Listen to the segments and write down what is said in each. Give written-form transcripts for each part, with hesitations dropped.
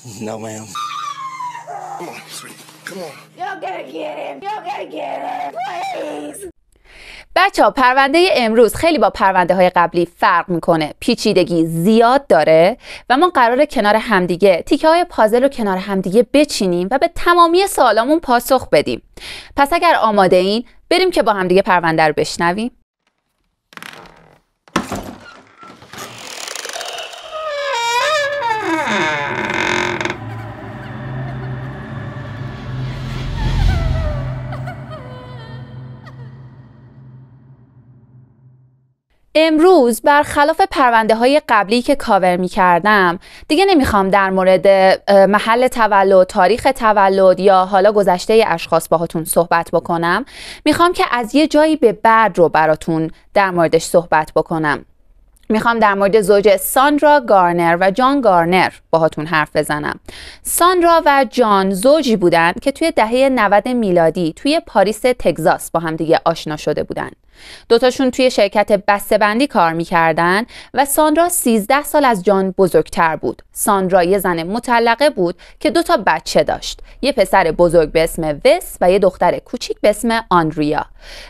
No, ma'am. Come on, sweetie. Come on. You're gonna get him. You're gonna get him. Please. بچه‌ها پرونده امروز خیلی با پرونده های قبلی فرق میکنه. پیچیدگی زیاد داره و ما قراره کنار همدیگه تیکه های پازل رو کنار همدیگه بچینیم و به تمامی سوالامون پاسخ بدیم. پس اگر آماده این بریم که با همدیگه پرونده رو بشنویم. امروز برخلاف پرونده های قبلی که کاور می کردم دیگه نمیخوام در مورد محل تولد، تاریخ تولد یا حالا گذشته اشخاص باهاتون صحبت بکنم. میخوام که از یه جایی به بعد رو براتون در موردش صحبت بکنم. میخوام در مورد زوج ساندرا گارنر و جان گارنر باهاتون حرف بزنم. ساندرا و جان زوجی بودن که توی دهه 90 میلادی توی پاریس تگزاس با هم دیگه آشنا شده بودن. دوتاشون توی شرکت بسته‌بندی کار میکردن و ساندرا 13 سال از جان بزرگتر بود. ساندرا یه زن مطلقه بود که 2 بچه داشت. یه پسر بزرگ به اسم وس و یه دختر کوچیک به اسم آندریا.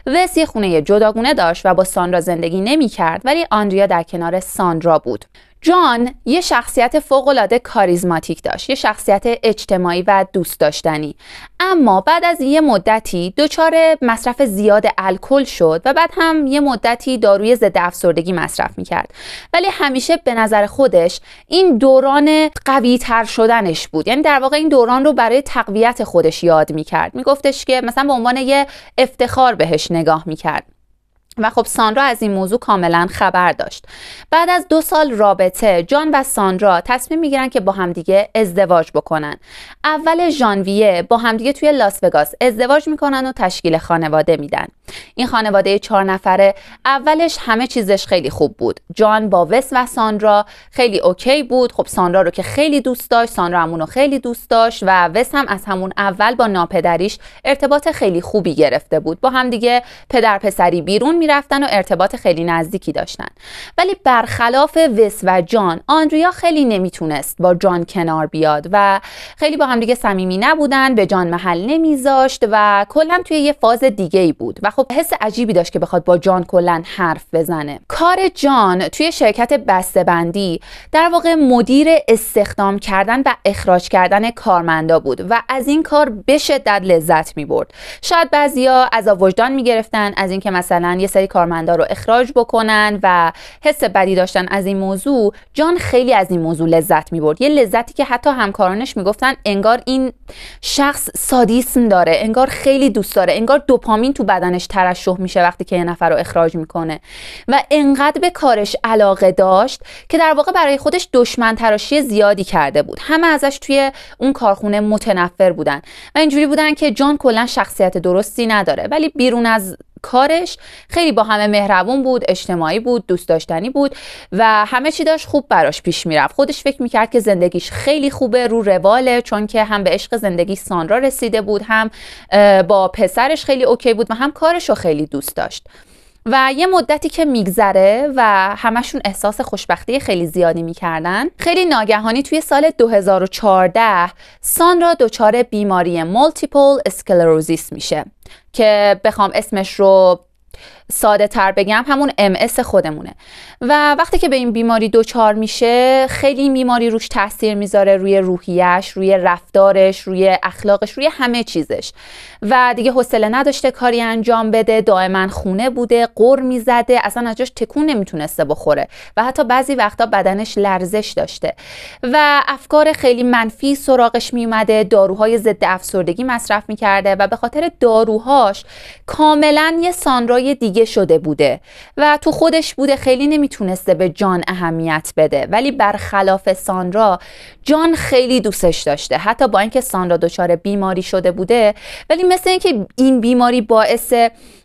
وس یه خونه جداگونه داشت و با ساندرا زندگی نمی‌کرد، ولی آندریا در کنار ساندرا بود. جان یه شخصیت فوق‌العاده کاریزماتیک داشت، یه شخصیت اجتماعی و دوست داشتنی، اما بعد از یه مدتی دچار مصرف زیاد الکل شد و بعد هم یه مدتی داروی ضد افسردگی مصرف میکرد. ولی همیشه به نظر خودش این دوران قوی تر شدنش بود، یعنی در واقع این دوران رو برای تقویت خودش یاد میکرد. میگفتش که مثلا به عنوان یه افتخار بهش نگاه میکرد. و خب ساندرا از این موضوع کاملا خبر داشت. بعد از 2 سال رابطه جان و ساندرا تصمیم میگیرن که با همدیگه ازدواج بکنن. اول ژانویه با همدیگه توی لاس وگاس ازدواج میکنن و تشکیل خانواده میدن. این خانواده 4 نفره اولش همه چیزش خیلی خوب بود. جان با وس و ساندرا خیلی اوکی بود. خب ساندرا رو که خیلی دوست داشت، ساندرا همون رو خیلی دوست داشت و وس هم از همون اول با ناپدریش ارتباط خیلی خوبی گرفته بود. با همدیگه پدر پسری بیرون رفتن و ارتباط خیلی نزدیکی داشتن. ولی برخلاف وس و جان، آندریا خیلی نمیتونست با جان کنار بیاد و خیلی با هم دیگه صمیمی نبودن، به جان محل نمیذاشت و کلا توی یه فاز دیگه ای بود و خب حس عجیبی داشت که بخواد با جان کلا حرف بزنه. کار جان توی شرکت بسته‌بندی در واقع مدیر استخدام کردن و اخراج کردن کارمندا بود و از این کار به شدت لذت میبرد. شاید بعضیا عذاب وجدان میگرفتن از اینکه مثلا یه سری کارمندا رو اخراج بکنن و حس بدی داشتن از این موضوع. جان خیلی از این موضوع لذت می‌برد، یه لذتی که حتی همکارانش میگفتن انگار این شخص سادیسم داره، انگار خیلی دوست داره، انگار دوپامین تو بدنش ترشح میشه وقتی که یه نفر رو اخراج میکنه و انقدر به کارش علاقه داشت که در واقع برای خودش دشمن تراشی زیادی کرده بود. همه ازش توی اون کارخونه متنفر بودن و اینجوری بودن که جان کلا شخصیت درستی نداره، ولی بیرون از کارش خیلی با همه مهربون بود، اجتماعی بود، دوست داشتنی بود و همه چی داشت خوب براش پیش میرفت. خودش فکر میکرد که زندگیش خیلی خوبه، رو رواله، چون که هم به عشق زندگی ساندرا رسیده بود، هم با پسرش خیلی اوکی بود و هم کارش رو خیلی دوست داشت. و یه مدتی که میگذره و همشون احساس خوشبختی خیلی زیادی میکردن، خیلی ناگهانی توی سال 2014 ساندرا دچار بیماری مولتیپل اسکلروزیس میشه که بخوام اسمش رو ساده تر بگم همون MS خودمونه. و وقتی که به این بیماری دچار میشه خیلی این بیماری روش تاثیر میذاره، روی روحیش، روی رفتارش، روی اخلاقش، روی همه چیزش و دیگه حوصله نداشته کاری انجام بده، دائما خونه بوده، غر میزده، اصلا از جاش تکون نمیتونسته بخوره و حتی بعضی وقتا بدنش لرزش داشته و افکار خیلی منفی سراغش میومده، داروهای ضد افسردگی مصرف میکرده و به خاطر داروهاش کاملا یه ساندرای دیگه شده بوده و تو خودش بوده، خیلی نمیتونسته به جان اهمیت بده. ولی برخلاف ساندرا، جان خیلی دوستش داشته، حتی با اینکه ساندرا دچار بیماری شده بوده، ولی مثل اینکه این بیماری باعث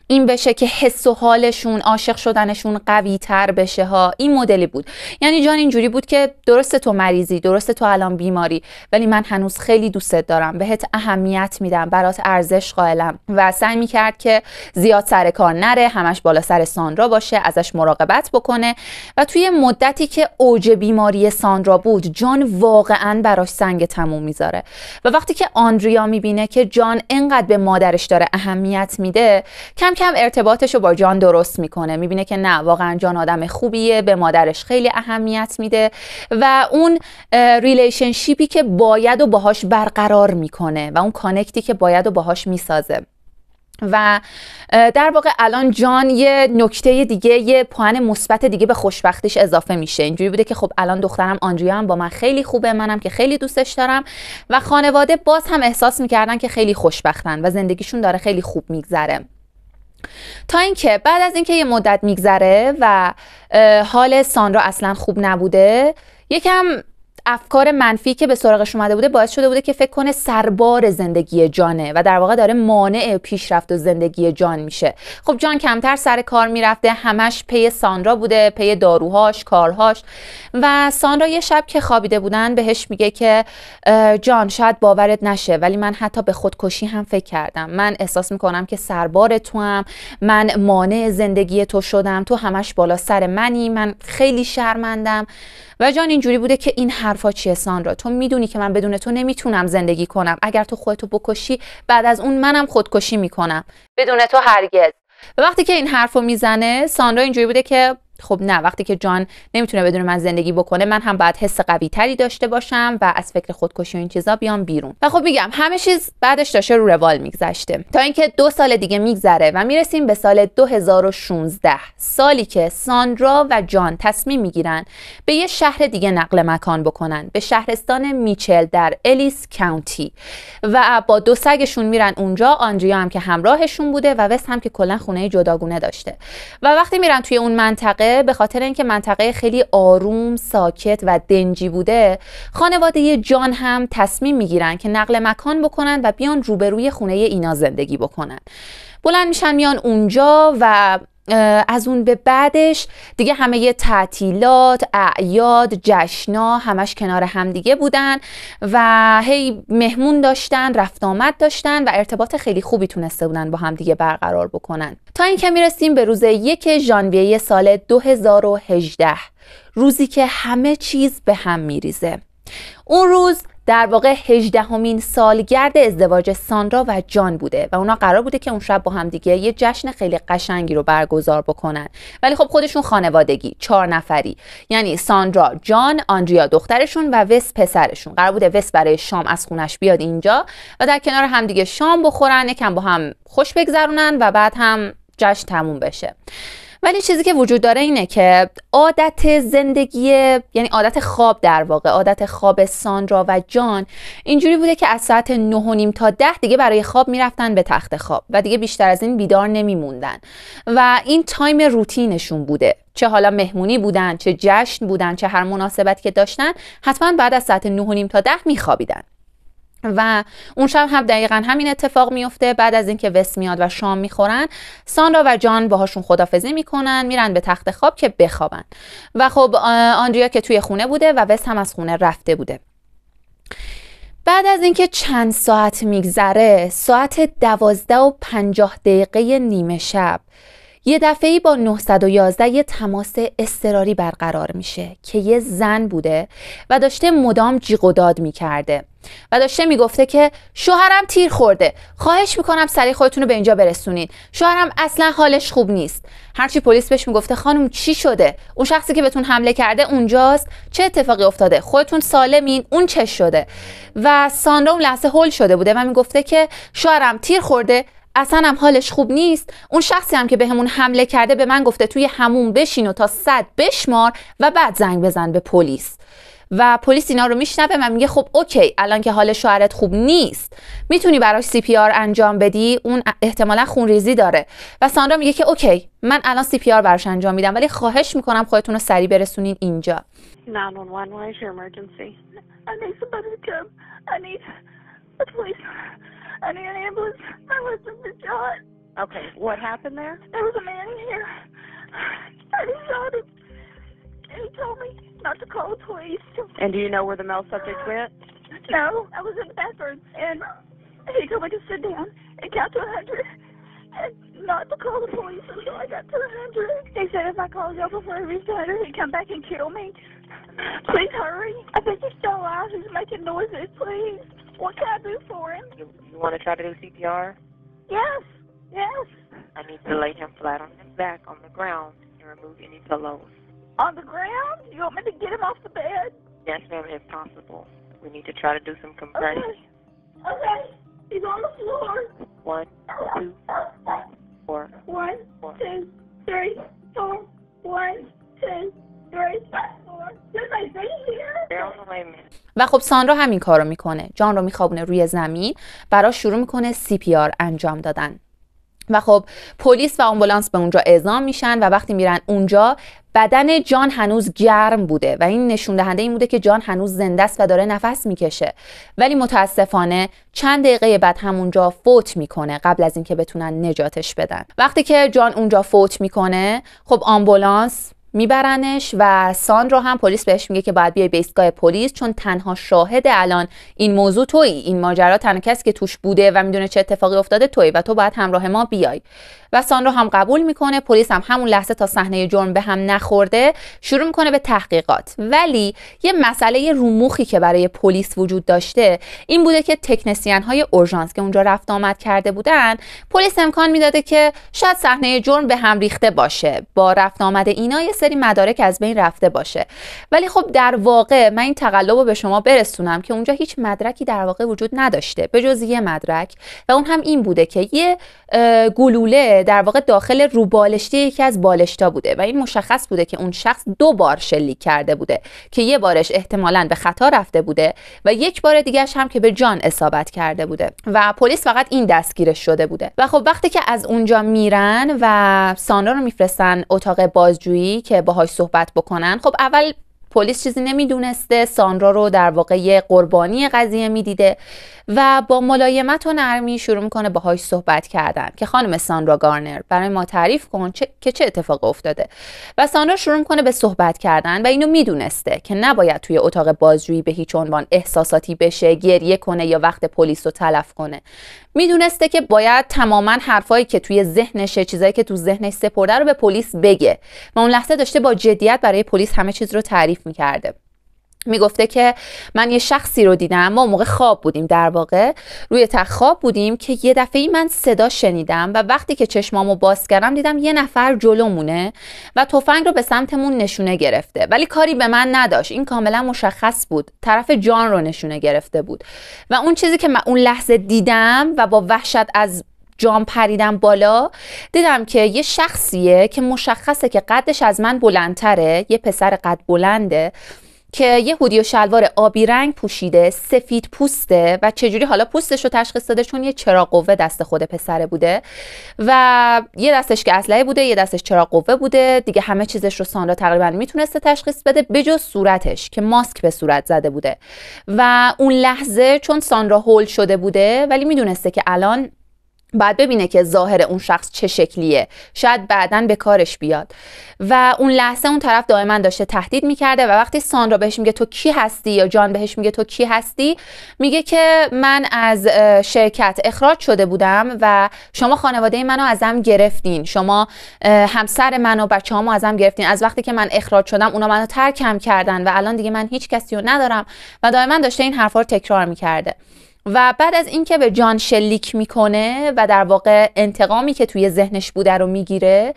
این بشه که حس و حالشون، عاشق شدنشون قوی تر بشه ها. این مدلی بود. یعنی جان اینجوری بود که درسته تو مریضی، درسته تو الان بیماری، ولی من هنوز خیلی دوستت دارم، بهت اهمیت میدم، برات ارزش قائلم. و سعی میکرد که زیاد سر کار نره، همش بالا سر ساندرا باشه، ازش مراقبت بکنه. و توی مدتی که اوج بیماری ساندرا بود، جان واقعا براش سنگ تموم میذاره. و وقتی که آندریا میبینه که جان اینقدر به مادرش داره اهمیت میده، کم کم ارتباطش رو با جان درست میکنه. میبینه که نه، واقعا جان آدم خوبیه، به مادرش خیلی اهمیت میده و اون ریلیشنشیپی که باید و باهاش برقرار میکنه و اون کانکتی که باید و باهاش میسازه. و در واقع الان جان یه نکته دیگه، یه پوان مثبت دیگه به خوشبختیش اضافه میشه. اینجوری بوده که خب الان دخترم آندریا هم با من خیلی خوبه، منم که خیلی دوستش دارم و خانواده باز هم احساس میکردن که خیلی خوشبختن و زندگیشون داره خیلی خوب میگذره. تا اینکه بعد از اینکه یه مدت میگذره و حال ساندرا اصلا خوب نبوده، یکم افکار منفی که به سراغش اومده بوده باعث شده بوده که فکر کنه سربار زندگی جانه و در واقع داره مانع پیشرفت و زندگی جان میشه. خب جان کمتر سر کار میرفته، همش پی ساندرا بوده، پی داروهاش، کارهاش. و ساندرا یه شب که خوابیده بودن بهش میگه که جان شاید باورت نشه ولی من حتی به خودکشی هم فکر کردم. من احساس میکنم که سربار توام، من مانع زندگی تو شدم، تو همش بالا سر منی، من خیلی شرمندم. و جان اینجوری بوده که این حرفا چیه ساندرا؟ تو میدونی که من بدون تو نمیتونم زندگی کنم. اگر تو خودتو بکشی بعد از اون منم خودکشی میکنم. بدون تو هرگز. و وقتی که این حرفو میزنه ساندرا اینجوری بوده که خب نه، وقتی که جان نمیتونه بدون من زندگی بکنه، من هم باید حس قوی تری داشته باشم و از فکر خودکشی و این چیزا بیام بیرون. و خب میگم همه چیز بعدش داشته رو روال میگذشته تا اینکه 2 سال دیگه میگذره و میرسیم به سال 2016، سالی که ساندرا و جان تصمیم میگیرن به یه شهر دیگه نقل مکان بکنن، به شهرستان میچل در الیس کانتی و با 2 سگشون میرن اونجا. آندریا هم که همراهشون بوده و وست هم که کلا خونه جداگونه داشته. و وقتی میرن توی اون منطقه، به خاطر اینکه منطقه خیلی آروم، ساکت و دنجی بوده، خانواده جان هم تصمیم میگیرن که نقل مکان بکنن و بیان روبروی خونه اینا زندگی بکنن. بلند میشن میان اونجا و از اون به بعدش دیگه همه یه تعطیلات، اعیاد، جشنا همش کنار هم دیگه بودن و هی مهمون داشتن، رفت آمد داشتن و ارتباط خیلی خوبی تونسته بودن با هم دیگه برقرار بکنن. تا اینکه میرسیم به روز 1 ژانویه سال 2018، روزی که همه چیز به هم میریزه. اون روز در واقع 18مین سالگرد ازدواج ساندرا و جان بوده و اونا قرار بوده که اون شب با هم دیگه یه جشن خیلی قشنگی رو برگزار بکنن. ولی خب خودشون خانوادگی 4 نفری، یعنی ساندرا، جان، آندریا دخترشون و وس پسرشون. قرار بوده وس برای شام از خونش بیاد اینجا و در کنار هم دیگه شام بخورن، یکم با هم خوش بگذرونن و بعد هم جشن تموم بشه. ولی چیزی که وجود داره اینه که عادت زندگی، یعنی عادت خواب، در واقع عادت خواب ساندرا و جان اینجوری بوده که از ساعت 9:30 تا 10 دیگه برای خواب میرفتن به تخت خواب و دیگه بیشتر از این بیدار نمیموندن و این تایم روتینشون بوده. چه حالا مهمونی بودن، چه جشن بودن، چه هر مناسبتی که داشتن، حتما بعد از ساعت 9:30 تا 10 میخوابیدن. و اون شب هم دقیقا همین اتفاق میفته. بعد از اینکه وس میاد و شام میخورن، ساندرا و جان باهاشون خدافظی میکنن، میرن به تخت خواب که بخوابن. و خب آندریا که توی خونه بوده و وس هم از خونه رفته بوده. بعد از اینکه چند ساعت میگذره، ساعت 12:50 نیمه شب، یه دفعه‌ای با 911 یه تماس اضطراری برقرار میشه که یه زن بوده و داشته مدام جیغ و داد میکرده و داشته میگفته که شوهرم تیر خورده، خواهش میکنم سریع خودتون رو به اینجا برسونین، شوهرم اصلا حالش خوب نیست. هرچی پلیس بهش میگفته خانم چی شده؟ اون شخصی که بهتون حمله کرده اونجاست؟ چه اتفاقی افتاده؟ خودتون سالمین؟ اون چه شده؟ و ساندرا اون لحظه هول شده بوده و میگفته که شوهرم تیر خورده، اصلا هم حالش خوب نیست. اون شخصی هم که بهمون حمله کرده به من گفته توی حموم بشین و تا 100 بشمار و بعد زنگ بزن به پلیس. و پلیس اینا رو میشنوه و میگه خب اوکی، الان که حال شوهرت خوب نیست میتونی براش CPR انجام بدی، اون احتمالا خونریزی داره. و ساندرا میگه که اوکی، من الان CPR براش انجام میدم ولی خواهش میکنم خودتون رو سریع برسونین اینجا. 911, what is your emergency? I need somebody to come. I need a police. I need an ambulance. My husband is John. Okay, what happened there? There was a man in here, and he shouted, and he told me not to call the police. And do you know where the male subject went? No, I was in the bathroom, and he told me to sit down and count to 100, and not to call the police until I got to 100. He said if I called y'all before he reached 100, he'd come back and kill me. Please hurry. I think he's still alive. He's making noises. Please. What can I do for him? You want to try to do CPR? Yes. Yes. I need to lay him flat on his back on the ground and remove any pillows. On the ground? You want me to get him off the bed? Yes, ma'am, if possible. We need to try to do some compression. Okay. He's on the floor. 1, 2, 4. 1, 2, 3, 4. 1, 2, 3, 4. There's my baby here. They're on the way, man. و خب ساندرا همین کارو میکنه. جان رو میخوابونه روی زمین، براش شروع میکنه CPR انجام دادن. و خب پلیس و آمبولانس به اونجا اعزام میشن و وقتی میرن اونجا بدن جان هنوز گرم بوده و این نشون دهنده این بوده که جان هنوز زنده است و داره نفس میکشه، ولی متاسفانه چند دقیقه بعد همونجا فوت میکنه قبل از اینکه بتونن نجاتش بدن. وقتی که جان اونجا فوت میکنه، خب آمبولانس میبرنش و ساندرا هم پلیس بهش میگه که باید بیای به ایستگاه پلیس، چون تنها شاهد الان این موضوع تویی، این ماجرا تنها کسی که توش بوده و میدونه چه اتفاقی افتاده تویی و تو باید همراه ما بیای. و ساندرا هم قبول میکنه. پلیس هم همون لحظه تا صحنه جرم به هم نخورده شروع میکنه به تحقیقات. ولی یه مسئله رومخی که برای پلیس وجود داشته این بوده که تکنسین های اورژانس که اونجا رفت آمد کرده بودن، پلیس امکان میداده که شاید صحنه جرم به هم ریخته باشه، با رفت آمد اینا یه سری مدارک از بین رفته باشه. ولی خب در واقع من این تقلب رو به شما برسونم که اونجا هیچ مدرکی در واقع وجود نداشته به جز یه مدرک و اون هم این بوده که یه گلوله در واقع داخل روبالشتی یکی از بالشتا بوده و این مشخص بوده که اون شخص 2 بار شلیک کرده بوده که یه بارش احتمالاً به خطا رفته بوده و یک بار دیگه‌اش هم که به جان اصابت کرده بوده و پلیس فقط این دستگیرش شده بوده. و خب وقتی که از اونجا میرن و ساندرا رو میفرستن اتاق بازجویی که باهاش صحبت بکنن، خب اول پلیس چیزی نمیدونسته، ساندرا رو در واقع یه قربانی قضیه میدیده و با ملایمت و نرمی شروع میکنه باهاش صحبت کردن که خانم ساندرا گارنر برای ما تعریف کن که چه اتفاق افتاده. و ساندرا شروع میکنه به صحبت کردن و اینو میدونسته که نباید توی اتاق بازجویی به هیچ عنوان احساساتی بشه، گریه کنه یا وقت پلیس رو تلف کنه. میدونسته که باید تماما حرفایی که توی ذهنشه، چیزایی که تو ذهنش سپرده رو به پلیس بگه و اون لحظه داشته با جدیت برای پلیس همه چیز رو تعریف میکرده. میگفته که من یه شخصی رو دیدم، ما موقع خواب بودیم، در واقع روی تخت خواب بودیم که یه دفعه‌ای من صدا شنیدم و وقتی که چشمامو باز کردم دیدم یه نفر جلومونه و تفنگ رو به سمتمون نشونه گرفته، ولی کاری به من نداشت، این کاملا مشخص بود طرف جان رو نشونه گرفته بود. و اون چیزی که من اون لحظه دیدم و با وحشت از جام پریدم بالا، دیدم که یه شخصیه که مشخصه که قدش از من بلندتره، یه پسر قد بلنده که یه هودی و شلوار آبی رنگ پوشیده، سفید پوسته و چجوری حالا پوستش رو تشخیص داده چون یه چراغ قوه دست خود پسره بوده و یه دستش که اسلحه بوده، یه دستش چراغ قوه بوده دیگه. همه چیزش رو ساندرا تقریبا میتونسته تشخیص بده بجز صورتش که ماسک به صورت زده بوده و اون لحظه چون ساندرا هول شده بوده ولی میدونسته که الان بعد ببینه که ظاهر اون شخص چه شکلیه، شاید بعداً به کارش بیاد. و اون لحظه اون طرف دائما داشته تهدید میکرده و وقتی ساندرا بهش میگه تو کی هستی یا جان بهش میگه تو کی هستی، میگه که من از شرکت اخراج شده بودم و شما خانواده منو ازم گرفتین، شما همسر منو بچه‌هامو ازم گرفتین، از وقتی که من اخراج شدم اونا منو ترکم کردن و الان دیگه من هیچ کسی رو ندارم و دائما داشته این حرفا رو تکرار میکرده. و بعد از اینکه به جان شلیک میکنه و در واقع انتقامی که توی ذهنش بوده رو میگیره،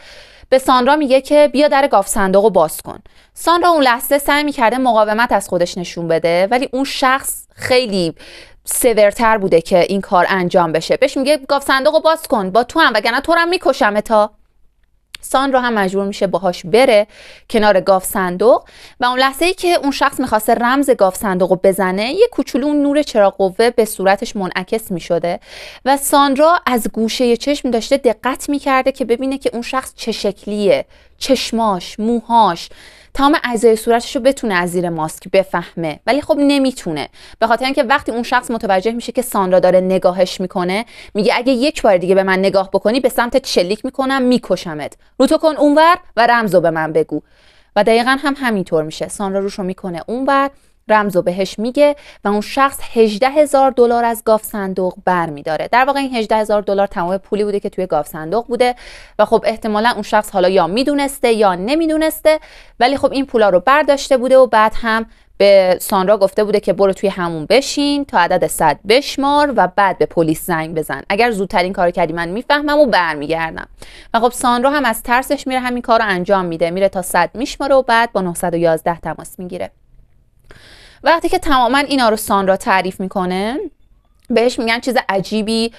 به ساندرا میگه که بیا در گاف صندوق رو باز کن. ساندرا اون لحظه سعی میکرده مقاومت از خودش نشون بده ولی اون شخص خیلی سورتر بوده که این کار انجام بشه. بهش میگه گاف صندوق رو باز کن، با تو هم وگرنه تو رو هم میکشم تا. ساندرا هم مجبور میشه باهاش بره کنار گاف صندوق و اون لحظه‌ای که اون شخص میخواسته رمز گاف صندوق رو بزنه یه کوچولو نور چراغ قوه به صورتش منعکس میشده و ساندرا از گوشه چشم داشته دقت میکرده که ببینه که اون شخص چه شکلیه، چشماش، موهاش، تمام اعضای صورتش رو بتونه از زیر ماسک بفهمه، ولی خب نمیتونه، به خاطر اینکه وقتی اون شخص متوجه میشه که ساندرا داره نگاهش میکنه، میگه اگه یک بار دیگه به من نگاه بکنی به سمتت شلیک میکنم، میکشمت، روتو کن اونور و رمزو به من بگو. و دقیقاً هم همینطور میشه. ساندرا روشو میکنه اونور، رمزو بهش میگه و اون شخص $18,000 از گاف صندوق برمیداره. در واقع این $18,000 تمام پولی بوده که توی گاف صندوق بوده و خب احتمالا اون شخص حالا یا میدونسته یا نمیدونسته، ولی خب این پولا رو برداشته بوده و بعد هم به ساندرا گفته بوده که برو توی همون بشین تا عدد 100 بشمار و بعد به پلیس زنگ بزن، اگر زودتر این کارو کردی من میفهمم و برمیگردم. و خب ساندرا هم از ترسش میره همین کارو انجام میده، میره تا 100 میشماره و بعد با 911 تماس میگیره. وقتی که تماما اینا رو ساندرا تعریف میکنه، بهش میگن چیز عجیبی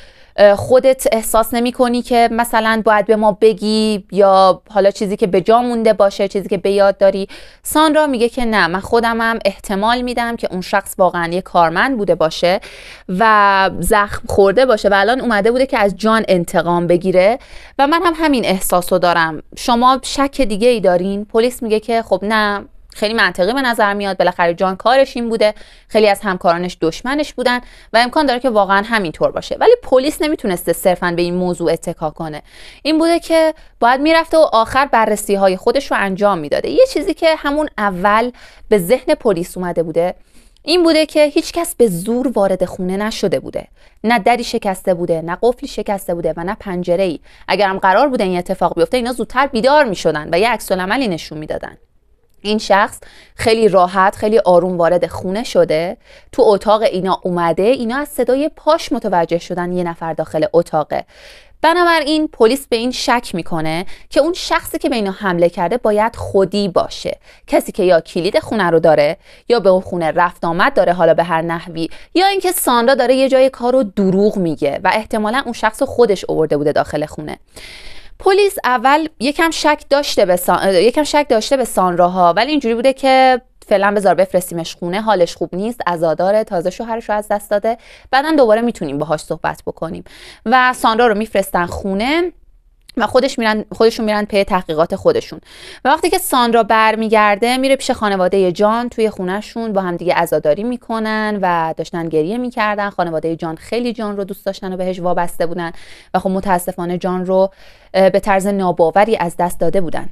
خودت احساس نمی کنی که مثلا باید به ما بگی، یا حالا چیزی که به جا مونده باشه، چیزی که به یاد داری؟ ساندرا میگه که نه، من خودمم احتمال میدم که اون شخص واقعا یه کارمند بوده باشه و زخم خورده باشه و الان اومده بوده که از جان انتقام بگیره و من هم همین احساس رو دارم. شما شک دیگه ای دارین؟ پلیس میگه که خب نه، خیلی منطقی به نظر میاد، بالاخره جان کارش این بوده، خیلی از همکارانش دشمنش بودن و امکان داره که واقعا همینطور باشه. ولی پلیس نمیتونسته صرفاً به این موضوع اتکا کنه، این بوده که باید میرفته و آخر بررسی های خودش رو انجام میداده. یه چیزی که همون اول به ذهن پلیس اومده بوده این بوده که هیچ کس به زور وارد خونه نشده بوده، نه دری شکسته بوده، نه قفلی شکسته بوده و نه پنجره‌ای. اگرم قرار بوده این اتفاق بیفته، اینا زودتر بیدار میشدن و یه عکس‌العملی نشون میدادن. این شخص خیلی راحت، خیلی آروم وارد خونه شده، تو اتاق اینا اومده، اینا از صدای پاش متوجه شدن یه نفر داخل اتاقه. بنابراین پلیس به این شک میکنه که اون شخصی که به اینا حمله کرده باید خودی باشه، کسی که یا کلید خونه رو داره یا به اون خونه رفت آمد داره، حالا به هر نحوی، یا اینکه ساندرا داره یه جای کارو دروغ میگه و احتمالاً اون شخص خودش آورده بوده داخل خونه. پلیس اول یکم شک داشته به ساندرا، ولی اینجوری بوده که فعلا بذار بفرستیمش خونه، حالش خوب نیست، عزاداره، تازه شوهرش رو از دست داده، بعدن دوباره میتونیم باهاش صحبت بکنیم. و ساندرا رو میفرستن خونه و خودشون میرن پی تحقیقات خودشون. و وقتی که ساندرا برمیگرده میره پیش خانواده جان توی خونهشون، با هم دیگه عزاداری میکنن و داشتن گریه میکردن. خانواده جان خیلی جان رو دوست داشتن و بهش وابسته بودن و خب متاسفانه جان رو به طرز ناباوری از دست داده بودن.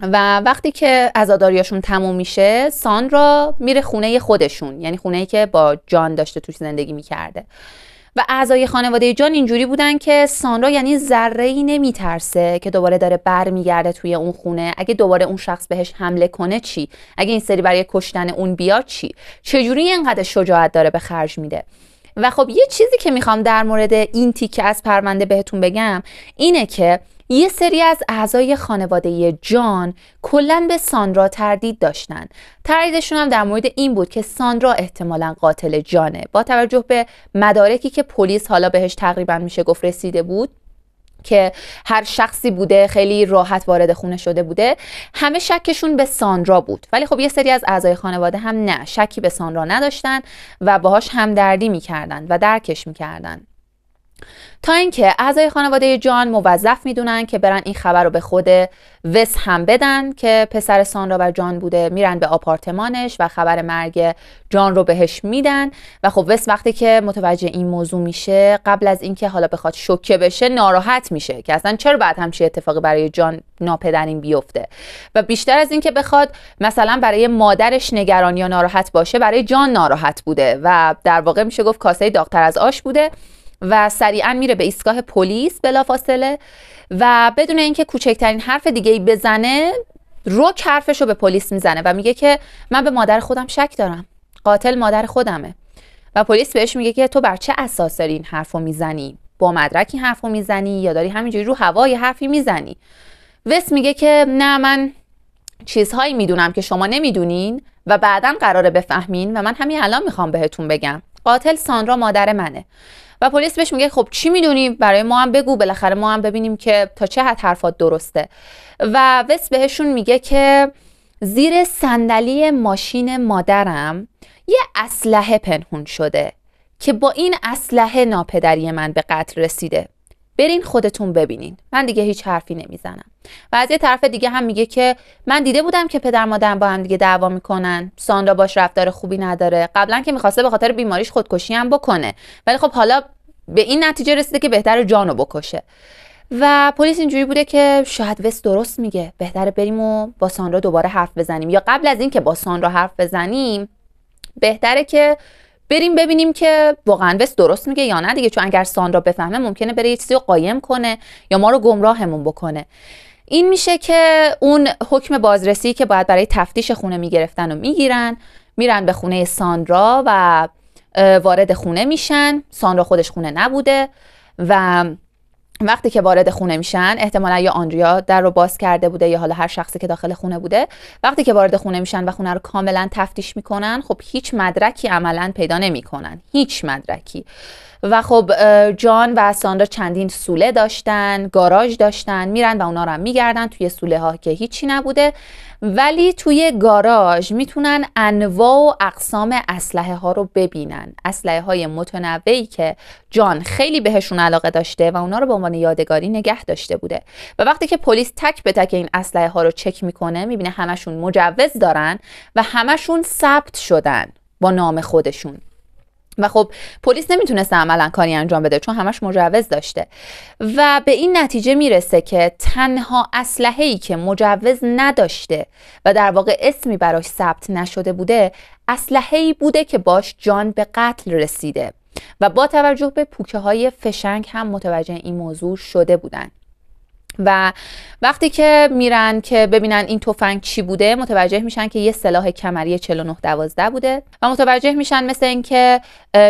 و وقتی که عزاداریاشون تموم میشه، ساندرا میره خونه خودشون، یعنی خونه‌ای که با جان داشته توش زندگی میکرده. و اعضای خانواده جان اینجوری بودن که ساندرا یعنی ذره‌ای نمیترسه که دوباره داره برمیگرده توی اون خونه. اگه دوباره اون شخص بهش حمله کنه چی؟ اگه این سری برای کشتن اون بیاد چی؟ چجوری اینقدر شجاعت داره به خرج میده؟ و خب یه چیزی که میخوام در مورد این تیکه از پرونده بهتون بگم اینه که یه سری از اعضای خانواده جان کلاً به ساندرا تردید داشتن. تردیدشون هم در مورد این بود که ساندرا احتمالاً قاتل جانه. با توجه به مدارکی که پلیس حالا بهش تقریباً میشه گفت رسیده بود که هر شخصی بوده خیلی راحت وارد خونه شده بوده، همه شکشون به ساندرا بود. ولی خب یه سری از اعضای خانواده هم نه، شکی به ساندرا نداشتن و باهاش همدردی میکردن و درکش میکردن. تا اینکه اعضای خانواده جان موظف میدونن که برن این خبر رو به خود وس هم بدن که پسر ساندرا و جان بوده. میرن به آپارتمانش و خبر مرگ جان رو بهش میدن و خب وس وقتی که متوجه این موضوع میشه، قبل از اینکه حالا بخواد شوکه بشه ناراحت میشه که اصلا چرا بعد همچین اتفاقی برای جان ناپدرین بیفته و بیشتر از اینکه بخواد مثلا برای مادرش نگران یا ناراحت باشه، برای جان ناراحت بوده و در واقع میشه گفت کاسه داغ‌تر از آش بوده و سریعا میره به ایستگاه پلیس بلافاصله و بدون اینکه کوچکترین حرف دیگه‌ای بزنه رک حرفشو به پلیس میزنه و میگه که من به مادر خودم شک دارم، قاتل مادر خودمه. و پلیس بهش میگه که تو بر چه اساس داری این حرفو میزنی؟ با مدرک این حرفو میزنی یا داری همینجوری رو هوا یه حرفی میزنی؟ وس میگه که نه، من چیزهایی میدونم که شما نمیدونین و بعداً قراره بفهمین و من همین الان میخوام بهتون بگم. قاتل ساندرا مادر منه. و پلیس بهش میگه خب چی میدونی؟ برای ما هم بگو، بالاخره ما هم ببینیم که تا چه حد حرفات درسته. و وس بهشون میگه که زیر صندلی ماشین مادرم یه اسلحه پنهون شده که با این اسلحه ناپدری من به قتل رسیده. برین خودتون ببینین، من دیگه هیچ حرفی نمیزنم. و از یه طرف دیگه هم میگه که من دیده بودم که پدر مادرم با هم دیگه دعوا میکنن، ساندرا باش رفتار خوبی نداره، قبلا که میخواسته به خاطر بیماریش خودکشی هم بکنه، ولی خب حالا به این نتیجه رسیده که بهتره جانو بکشه. و پلیس اینجوری بوده که شاید وست درست میگه، بهتره بریم و با ساندرا دوباره حرف بزنیم، یا قبل از این که با ساندرا حرف بزنیم بهتره که بریم ببینیم که واقعا وست درست میگه یا نه دیگه، چون اگر ساندرا بفهمه ممکنه بره یه چیزی رو قایم کنه یا ما رو گمراهمون بکنه. این میشه که اون حکم بازرسی که باید برای تفتیش خونه میگرفتن و میگیرن، میرن به خونه ساندرا و وارد خونه میشن. ساندرا خودش خونه نبوده و وقتی که وارد خونه میشن، احتمالا یا آندریا در رو باز کرده بوده یا حالا هر شخصی که داخل خونه بوده، وقتی که وارد خونه میشن و خونه رو کاملا تفتیش میکنن، خب هیچ مدرکی عملا پیدا نمیکنن، هیچ مدرکی. و خب جان و ساندرا چندین سوله داشتن، گاراژ داشتن، میرن و اونا رو هم میگردن توی سوله ها که هیچی نبوده، ولی توی گاراژ میتونن انواع و اقسام اسلحه ها رو ببینن، اسلحه های متنوعی که جان خیلی بهشون علاقه داشته و اونا رو به عنوان یادگاری نگه داشته بوده. و وقتی که پلیس تک به تک این اسلحه ها رو چک میکنه، میبینه همشون مجوز دارن و همشون ثبت شدن با نام خودشون. و خب پلیس نمیتونسته عملا کاری انجام بده چون همش مجوز داشته و به این نتیجه میرسه که تنها اسلحه‌ای که مجوز نداشته و در واقع اسمی براش ثبت نشده بوده، اسلحه‌ای بوده که باش جان به قتل رسیده و با توجه به پوکه‌های فشنگ هم متوجه این موضوع شده بودن. و وقتی که میرن که ببینن این تفنگ چی بوده، متوجه میشن که یه سلاح کمری 4912 بوده و متوجه میشن مثل این که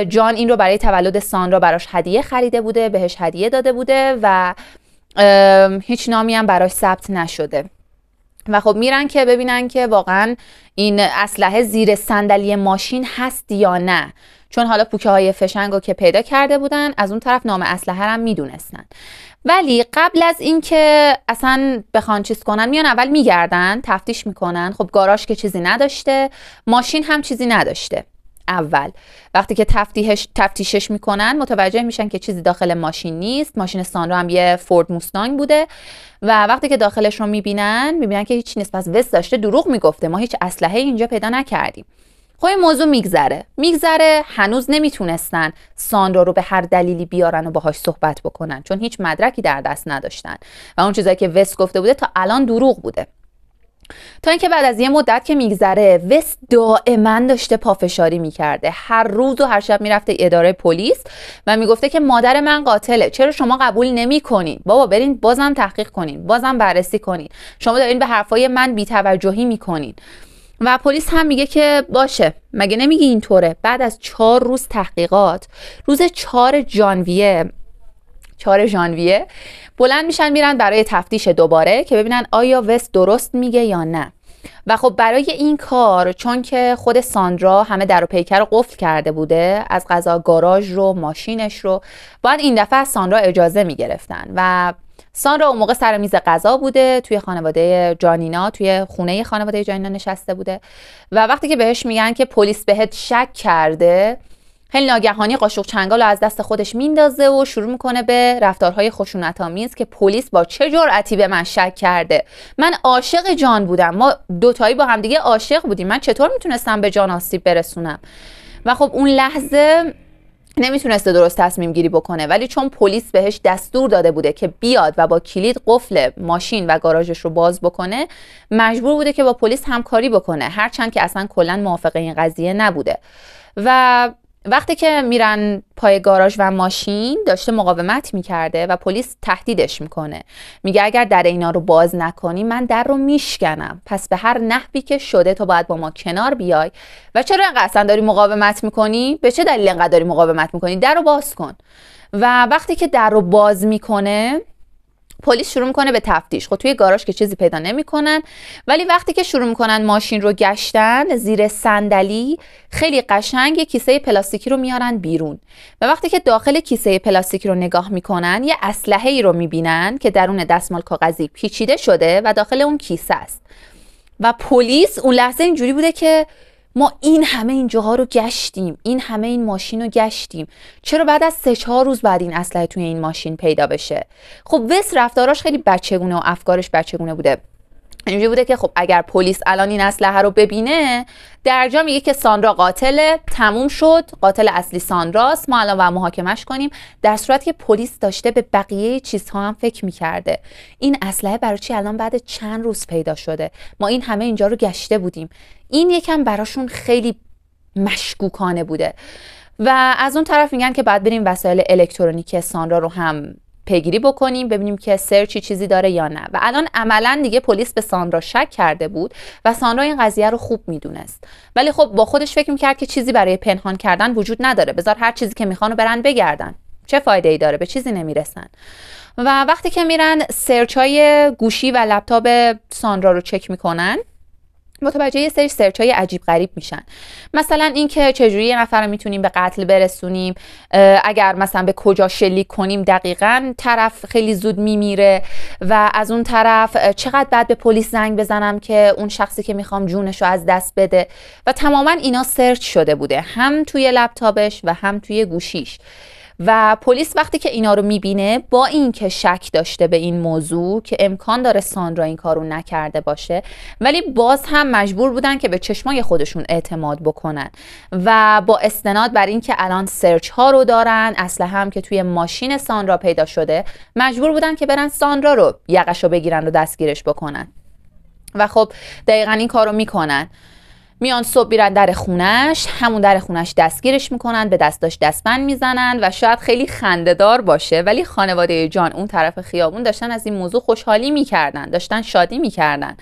جان این رو برای تولد ساندرا براش هدیه خریده بوده، بهش هدیه داده بوده و هیچ نامی هم براش ثبت نشده. و خب میرن که ببینن که واقعا این اسلحه زیر صندلی ماشین هست یا نه، چون حالا پوکه های فشنگ رو که پیدا کرده بودن، از اون طرف نام اسلحه هم میدونستن. ولی قبل از اینکه اصلا بخوان چیز کنن، میان اول میگردن تفتیش میکنن. خب گاراژ که چیزی نداشته، ماشین هم چیزی نداشته. اول وقتی که تفتیشش میکنن متوجه میشن که چیزی داخل ماشین نیست. ماشین ساندرا هم یه فورد موستانگ بوده و وقتی که داخلش رو میبینن که هیچ نیست. پس وست داشته دروغ میگفته، ما هیچ اسلحه اینجا پیدا نکردیم. خب این موضوع میگذره، هنوز نمیتونستن ساندرا رو به هر دلیلی بیارن و باهاش صحبت بکنن چون هیچ مدرکی در دست نداشتن و اون چیزایی که وست گفته بوده تا الان دروغ بوده. تا اینکه بعد از یه مدت که میگذره، وست دائما داشته پافشاری میکرده، هر روز و هر شب میرفته اداره پلیس و میگفته که مادر من قاتله، چرا شما قبول نمیکنین؟ بابا برین بازم تحقیق کنین، بازم بررسی کنین، شما دارین به حرفای من بی‌توجهی میکنین. و پلیس هم میگه که باشه، مگه نمیگی اینطوره؟ بعد از 4 روز تحقیقات، روز 4 ژانویه بلند میشن میرن برای تفتیش دوباره که ببینن آیا وست درست میگه یا نه. و خب برای این کار، چون که خود ساندرا همه در و پیکر رو قفل کرده بوده، از قضا گاراژ رو، ماشینش رو، باید این دفعه از ساندرا اجازه میگرفتن و ساندرا اون موقع سر میز غذا بوده، توی خانواده جانینا، توی خونه خانواده جانینا نشسته بوده و وقتی که بهش میگن که پلیس بهت شک کرده، خیلی ناگهانی قاشق چنگال رو از دست خودش میندازه و شروع میکنه به رفتارهای خشونت‌آمیز که پلیس با چه جرأتی به من شک کرده؟ من عاشق جان بودم، ما دوتایی با هم دیگه عاشق بودیم، من چطور میتونستم به جان آسیب برسونم؟ و خب اون لحظه نمیتونسته درست تصمیم گیری بکنه، ولی چون پلیس بهش دستور داده بوده که بیاد و با کلید قفل ماشین و گاراژش رو باز بکنه، مجبور بوده که با پلیس همکاری بکنه، هرچند که اصلا کلا موافق این قضیه نبوده. و وقتی که میرن پای گاراژ و ماشین، داشته مقاومت میکرده و پلیس تهدیدش میکنه، میگه اگر در اینا رو باز نکنی من در رو میشکنم، پس به هر نحوی که شده تو باید با ما کنار بیای و چرا اینقدر اصلا داری مقاومت میکنی؟ به چه دلیل اینقدر داری مقاومت میکنی؟ در رو باز کن. و وقتی که در رو باز میکنه، پلیس شروع میکنه به تفتیش. خب توی گاراژ که چیزی پیدا نمیکنن، ولی وقتی که شروع میکنن ماشین رو گشتن، زیر صندلی خیلی قشنگ کیسه پلاستیکی رو میارن بیرون و وقتی که داخل کیسه پلاستیکی رو نگاه میکنن، یه اسلحه‌ای رو میبینن که درون دستمال کاغذی پیچیده شده و داخل اون کیسه است. و پلیس اون لحظه اینجوری بوده که ما این همه این جاها رو گشتیم، این همه این ماشین رو گشتیم، چرا بعد از 3-4 روز بعد این اسلحه توی این ماشین پیدا بشه؟ خب وس رفتاراش خیلی بچگونه و افکارش بچگونه بوده. اینجوری بوده که خب اگر پلیس الان این اسلحه رو ببینه درجا میگه که ساندرا قاتله، تموم شد، قاتل اصلی ساندراست، ما الان باید محاکمش کنیم، در صورتی که پلیس داشته به بقیه چیزها هم فکر میکرده. این اسلحه برای چی الان بعد چند روز پیدا شده؟ ما این همه اینجا رو گشته بودیم. این یکم براشون خیلی مشکوکانه بوده. و از اون طرف میگن که بعد بریم وسایل الکترونیکی ساندرا رو هم پیگیری بکنیم، ببینیم که سرچی چیزی داره یا نه. و الان عملا دیگه پلیس به ساندرا شک کرده بود و ساندرا این قضیه رو خوب میدونست، ولی خب با خودش فکر میکرد که چیزی برای پنهان کردن وجود نداره، بذار هر چیزی که میخوان برن بگردن، چه فایده ای داره، به چیزی نمیرسن. و وقتی که میرن سرچ های گوشی و لپتاپ ساندرا رو چک میکنن، متوجه یه سری سرچ های عجیب غریب میشن. مثلا اینکه چجوری یه نفر رو میتونیم به قتل برسونیم، اگر مثلا به کجا شلیک کنیم دقیقاً طرف خیلی زود میمیره، و از اون طرف چقدر بعد به پلیس زنگ بزنم که اون شخصی که میخوام جونش رو از دست بده. و تماما اینا سرچ شده بوده، هم توی لپتاپش و هم توی گوشیش. و پلیس وقتی که اینا رو میبینه، با اینکه شک داشته به این موضوع که امکان داره ساندرا این کارو نکرده باشه، ولی باز هم مجبور بودن که به چشمای خودشون اعتماد بکنن و با استناد بر این که الان سرچ ها رو دارن، اسلحه هم که توی ماشین ساندرا پیدا شده، مجبور بودن که برن ساندرا رو یقش رو بگیرن و دستگیرش بکنن. و خب دقیقاً این کارو میکنن. میان صبح میرن در خونش، همون در خونش دستگیرش میکنن، به دستاش دستبند میزنن. و شاید خیلی خنده‌دار باشه، ولی خانواده جان اون طرف خیابون داشتن از این موضوع خوشحالی میکردن، داشتن شادی میکردن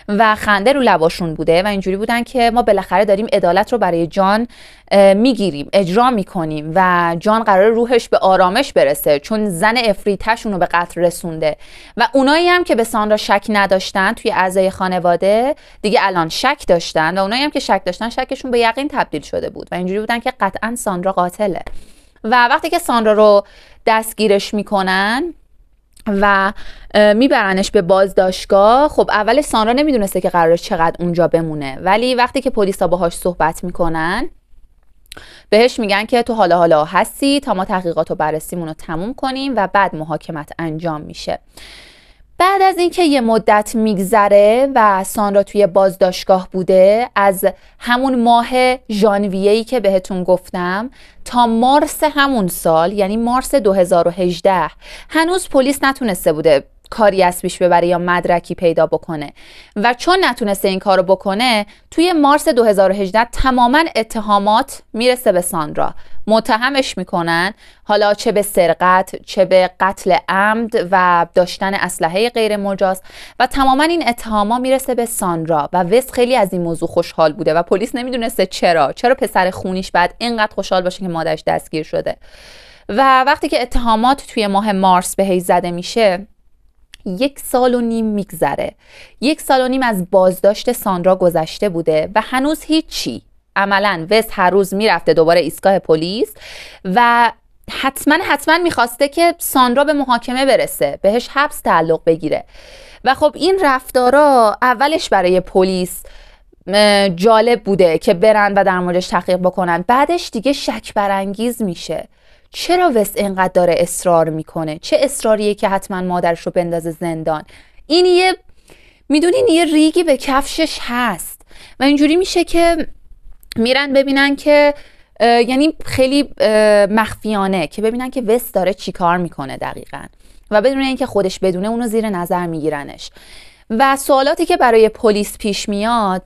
و خنده رو لباشون بوده و اینجوری بودن که ما بالاخره داریم عدالت رو برای جان میگیریم، اجرا میکنیم و جان قرار روحش به آرامش برسه، چون زن افریتش اونو به قتل رسونده. و اونایی هم که به ساندرا شک نداشتن توی اعضای خانواده دیگه الان شک داشتن، و اونایی هم که شک داشتن شکشون به یقین تبدیل شده بود و اینجوری بودن که قطعا ساندرا قاتله. و وقتی که ساندرا رو دستگیرش میکنن و میبرنش به بازداشتگاه، خب اولش ساندرا نمیدونسته که قراره چقدر اونجا بمونه، ولی وقتی که پلیسا باهاش صحبت میکنن بهش میگن که تو حالا هستی تا ما تحقیقات و بررسیمون رو تموم کنیم و بعد محاکمت انجام میشه. بعد از اینکه یه مدت میگذره و ساندرا توی بازداشتگاه بوده، از همون ماه ژانویه‌ای که بهتون گفتم تا مارس همون سال، یعنی مارس 2018، هنوز پلیس نتونسته بوده کاری از پیش ببره یا مدرکی پیدا بکنه. و چون نتونسته این کارو بکنه، توی مارس 2018 تماما اتهامات میرسه به ساندرا، متهمش میکنن، حالا چه به سرقت، چه به قتل عمد و داشتن اسلحه غیر مجاز، و تماما این اتهاما میرسه به ساندرا. و وس خیلی از این موضوع خوشحال بوده و پلیس نمیدونسته چرا پسر خونیش بعد اینقدر خوشحال باشه که مادرش دستگیر شده. و وقتی که اتهامات توی ماه مارس به هی زده میشه، 1.5 سال میگذره. 1.5 سال از بازداشت ساندرا گذشته بوده و هنوز هیچی. عملاً وس هر روز میرفته دوباره ایستگاه پلیس و حتما میخواسته که ساندرا به محاکمه برسه، بهش حبس تعلق بگیره. و خب این رفتارا اولش برای پلیس جالب بوده که برن و در موردش تحقیق بکنن، بعدش دیگه شک برانگیز میشه. چرا وس اینقدر داره اصرار میکنه؟ چه اصراریه که حتما مادرش رو بندازه زندان؟ این میدونین یه ریگی به کفشش هست. و اینجوری میشه که میرن ببینن که یعنی خیلی مخفیانه که ببینن که وس داره چی کار میکنه دقیقاً، و بدون اینکه خودش بدونه اونو زیر نظر میگیرنش. و سوالاتی که برای پلیس پیش میاد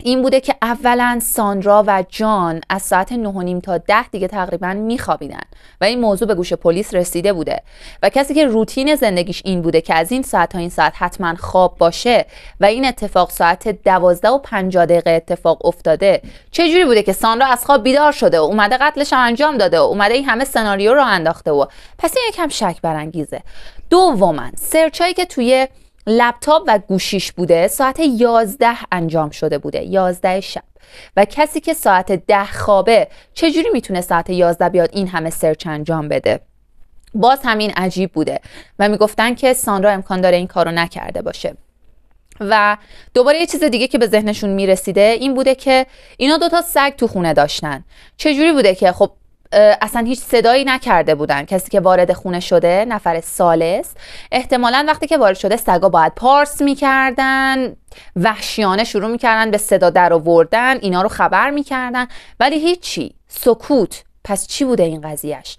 این بوده که اولا ساندرا و جان از ساعت 9:30 تا 10 دیگه تقریبا میخوابیدن و این موضوع به گوش پلیس رسیده بوده و کسی که روتین زندگیش این بوده که از این ساعت تا این ساعت حتما خواب باشه و این اتفاق ساعت 12:50 اتفاق افتاده، چجوری بوده که ساندرا از خواب بیدار شده و اومده قتلش انجام داده و اومده این همه سناریو رو انداخته؟ و پس این یکم شک برانگیزه. دوما سرچایی که توی لپتاپ و گوشیش بوده ساعت 11 انجام شده بوده، 11 شب، و کسی که ساعت 10 خوابه چجوری میتونه ساعت 11 بیاد این همه سرچ انجام بده؟ باز همین عجیب بوده و میگفتن که ساندرا امکان داره این کارو نکرده باشه. و دوباره یه چیز دیگه که به ذهنشون میرسیده این بوده که اینا 2 تا سگ تو خونه داشتن. چجوری بوده که خب اصلا هیچ صدایی نکرده بودن. کسی که وارد خونه شده، نفر ثالث، احتمالاً وقتی که وارد شده سگا باید پارس میکردن، وحشیانه شروع میکردن به صدا در آوردن، اینا رو خبر میکردن، ولی هیچی، سکوت. پس چی بوده این قضیهش؟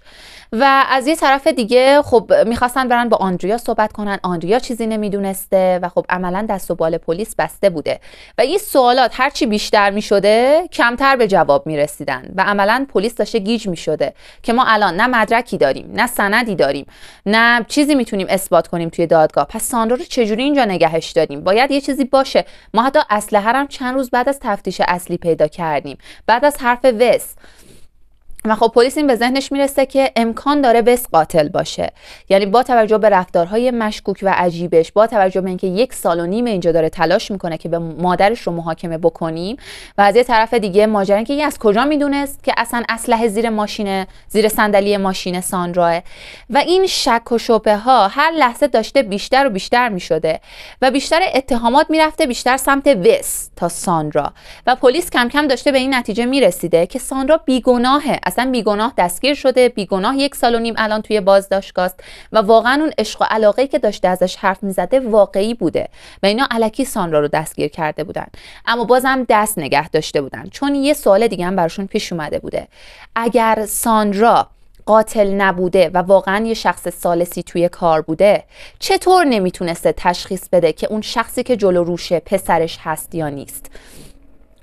و از یه طرف دیگه خب میخواستن برن با آندریا صحبت کنن. آندریا چیزی نمیدونسته و خب عملا دست و بال پلیس بسته بوده و این سوالات هرچی بیشتر میشده کمتر به جواب میرسیدن و عملا پلیس داشته گیج میشده که ما الان نه مدرکی داریم، نه سندی داریم، نه چیزی میتونیم اثبات کنیم توی دادگاه. پس ساندرا رو چجوری اینجا نگهش داریم؟ باید یه چیزی باشه. ما حتی اسلحه هم چند روز بعد از تفتیش اصلی پیدا کردیم، بعد از حرف وس. و خب پلیس این به ذهنش میرسه که امکان داره وس قاتل باشه. یعنی با توجه به رفتارهای مشکوک و عجیبش، با توجه به اینکه 1.5 سال اینجا داره تلاش میکنه که به مادرش رو محاکمه بکنیم و از یه طرف دیگه ماجرا که از کجا میدونست که اصلا اسلحه زیر صندلی ماشین ساندراه. و این شک و شبهه ها هر لحظه داشته بیشتر و بیشتر میشده و بیشتر اتهامات میرفته بیشتر سمت وس تا ساندرا و پلیس کم کم داشته به این نتیجه میرسیده که ساندرا بیگناهه، اصلا بیگناه دستگیر شده، بیگناه 1.5 سال الان توی بازداشتگاه است و واقعا اون عشق و علاقه‌ای که داشته ازش حرف میزده واقعی بوده و اینا الکی ساندرا رو دستگیر کرده بودن. اما بازم دست نگه داشته بودن چون یه سوال دیگه هم براشون پیش اومده بوده. اگر ساندرا قاتل نبوده و واقعا یه شخص ثالثی توی کار بوده، چطور نمیتونسته تشخیص بده که اون شخصی که جلو روشه پسرش هست یا نیست؟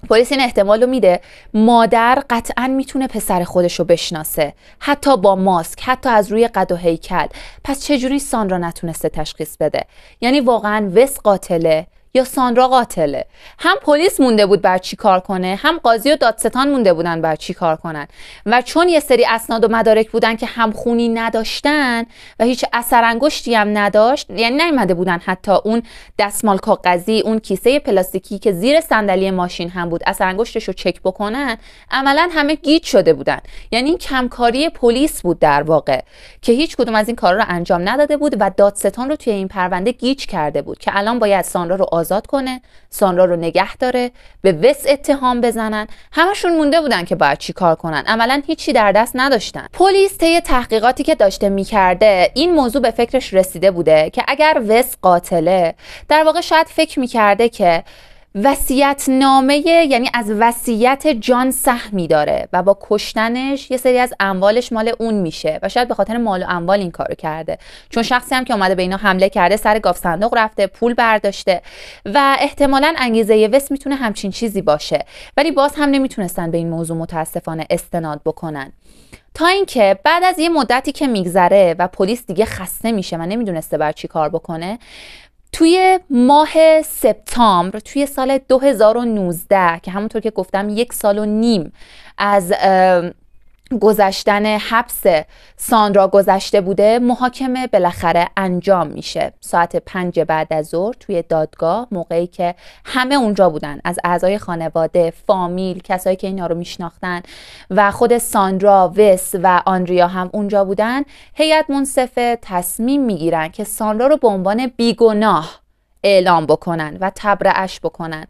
پلیس این احتمال رو میده مادر قطعا میتونه پسر خودش رو بشناسه، حتی با ماسک، حتی از روی قد و هیکل. پس چجوری ساندرا نتونسته تشخیص بده؟ یعنی واقعا وس قاتله یا ساندرا قاتله؟ هم پلیس مونده بود بر چی کار کنه، هم قاضی و دادستان مونده بودن بر چی کار کنن و چون یه سری اسناد و مدارک بودن که هم خونی نداشتن و هیچ اثر انگشتی هم نداشت، یعنی نیومده بودن حتی اون دستمال کاغذی، اون کیسه پلاستیکی که زیر صندلی ماشین هم بود اثر انگشتش رو چک بکنن، عملا همه گیج شده بودن. یعنی این کمکاری پلیس بود در واقع که هیچ کدوم از این کارا رو انجام نداده بود و دادستان رو توی این پرونده گیج کرده بود که الان باید ساندرا رو آزاد کنه، ساندرا رو نگه داره، به وس اتهام بزنن. همشون مونده بودن که باید چی کار کنن، عملا هیچی در دست نداشتن. پلیس طی تحقیقاتی که داشته میکرده این موضوع به فکرش رسیده بوده که اگر وس قاتله، در واقع شاید فکر میکرده که وصیت نامه، یعنی از وصیت جان سهمی داره و با کشتنش یه سری از اموالش مال اون میشه و شاید به خاطر مال و اموال این کارو کرده، چون شخصی هم که اومده به اینا حمله کرده سر گاف صندوق رفته، پول برداشته و احتمالاً انگیزه وس میتونه همچین چیزی باشه. ولی باز هم نمیتونستن به این موضوع متاسفانه استناد بکنن تا اینکه بعد از یه مدتی که میگذره و پلیس دیگه خسته میشه و نمیدونسته باید چی کار بکنه، توی ماه سپتامبر توی سال 2019 که همونطور که گفتم 1.5 سال از گذشتن حبس ساندرا گذشته بوده، محاکمه بالاخره انجام میشه ساعت 5 بعد از ظهر توی دادگاه، موقعی که همه اونجا بودن، از اعضای خانواده، فامیل، کسایی که اینا رو میشناختن و خود ساندرا، وس و آندریا هم اونجا بودن. هیئت منصفه تصمیم میگیرن که ساندرا رو به عنوان بیگناه اعلام بکنن و تبرئه‌اش بکنن.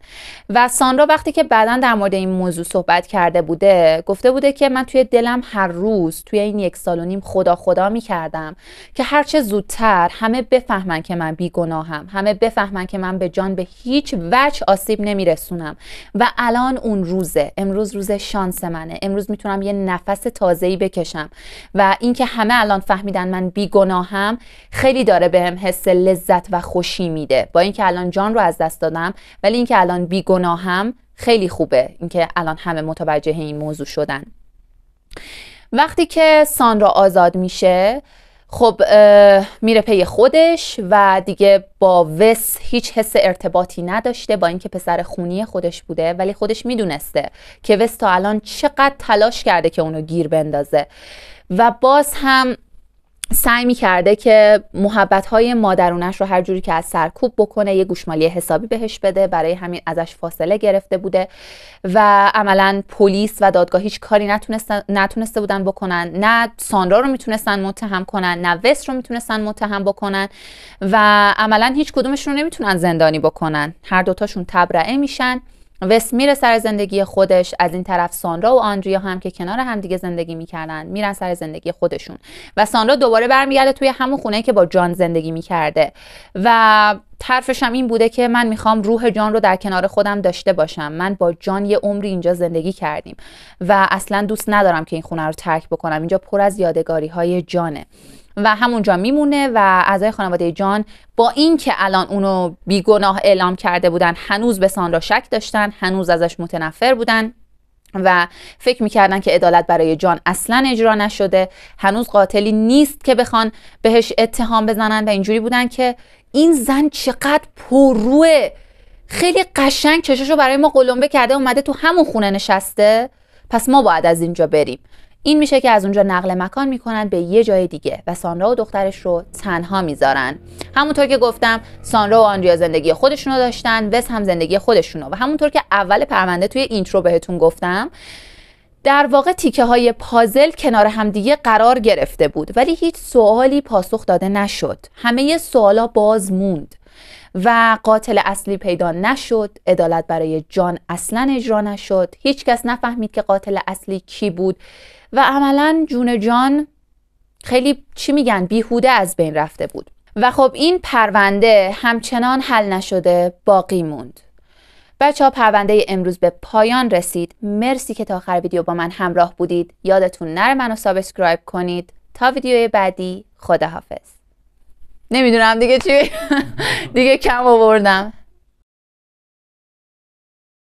و ساندرا وقتی که بعداً در مورد این موضوع صحبت کرده بوده، گفته بوده که من توی دلم هر روز توی این 1.5 سال خدا میکردم که هرچه زودتر همه بفهمن که من بیگناهم، همه بفهمن که من به جان به هیچ وجه آسیب نمیرسونم و الان اون روزه. امروز روز شانس منه، امروز میتونم یه نفس تازه‌ای بکشم و اینکه همه الان فهمیدن من بیگناهم خیلی داره بهم حس لذت و خوشی میده. با اینکه الان جان رو از دست دادم، ولی اینکه الان بیگناهم خیلی خوبه، اینکه الان همه متوجه این موضوع شدن. وقتی که ساندرا آزاد میشه، خب میره پی خودش و دیگه با وس هیچ حس ارتباطی نداشته، با اینکه پسر خونی خودش بوده، ولی خودش میدونسته که وس تا الان چقدر تلاش کرده که اونو گیر بندازه و باز هم سعی می‌کرده که محبت‌های مادرونش رو هر جوری که از سر کوب بکنه، یه گوشمالی حسابی بهش بده، برای همین ازش فاصله گرفته بوده و عملاً پلیس و دادگاه هیچ کاری نتونسته بودن بکنن. نه ساندرا رو میتونستن متهم کنن، نه وست رو میتونستن متهم بکنن و عملاً هیچ کدومشون رو نمیتونن زندانی بکنن. هر دوتاشون تبرئه میشن. وست میره سر زندگی خودش، از این طرف ساندرا و آندریا هم که کنار هم دیگه زندگی میکردن میرن سر زندگی خودشون و ساندرا دوباره برمیگرده توی همون خونه‌ای که با جان زندگی میکرده و حرفش هم این بوده که من میخوام روح جان رو در کنار خودم داشته باشم، من با جان یه عمری اینجا زندگی کردیم و اصلا دوست ندارم که این خونه رو ترک بکنم، اینجا پر از یادگاری های جانه و همونجا میمونه و اعضای خانواده جان با این که الان اونو بیگناه اعلام کرده بودن هنوز به ساندرا شک داشتن، هنوز ازش متنفر بودن و فکر میکردن که عدالت برای جان اصلا اجرا نشده، هنوز قاتلی نیست که بخوان بهش اتهام بزنن و اینجوری بودن که این زن چقدر پرروه، خیلی قشنگ چشاشو برای ما قلمبه کرده، اومده تو همون خونه نشسته، پس ما باید از اینجا بریم. این میشه که از اونجا نقل مکان میکنن به یه جای دیگه و ساندرا و دخترش رو تنها میذارن. همونطور که گفتم ساندرا و آندریا زندگی خودشونو داشتن، وس هم زندگی خودشونو و همونطور که اول پرونده توی اینترو بهتون گفتم در واقع تیکه های پازل کنار هم دیگه قرار گرفته بود ولی هیچ سوالی پاسخ داده نشد، همه سوالا باز موند و قاتل اصلی پیدا نشد، عدالت برای جان اصلا اجرا نشد، هیچ کس نفهمید که قاتل اصلی کی بود و عملا جون جان خیلی بیهوده از بین رفته بود و خب این پرونده همچنان حل نشده باقی موند. بچه‌ها پرونده امروز به پایان رسید. مرسی که تا آخر ویدیو با من همراه بودید. یادتون نره منو سابسکرایب کنید. تا ویدیوی بعدی خداحافظ. نمیدونم دیگه چی دیگه کم آوردم.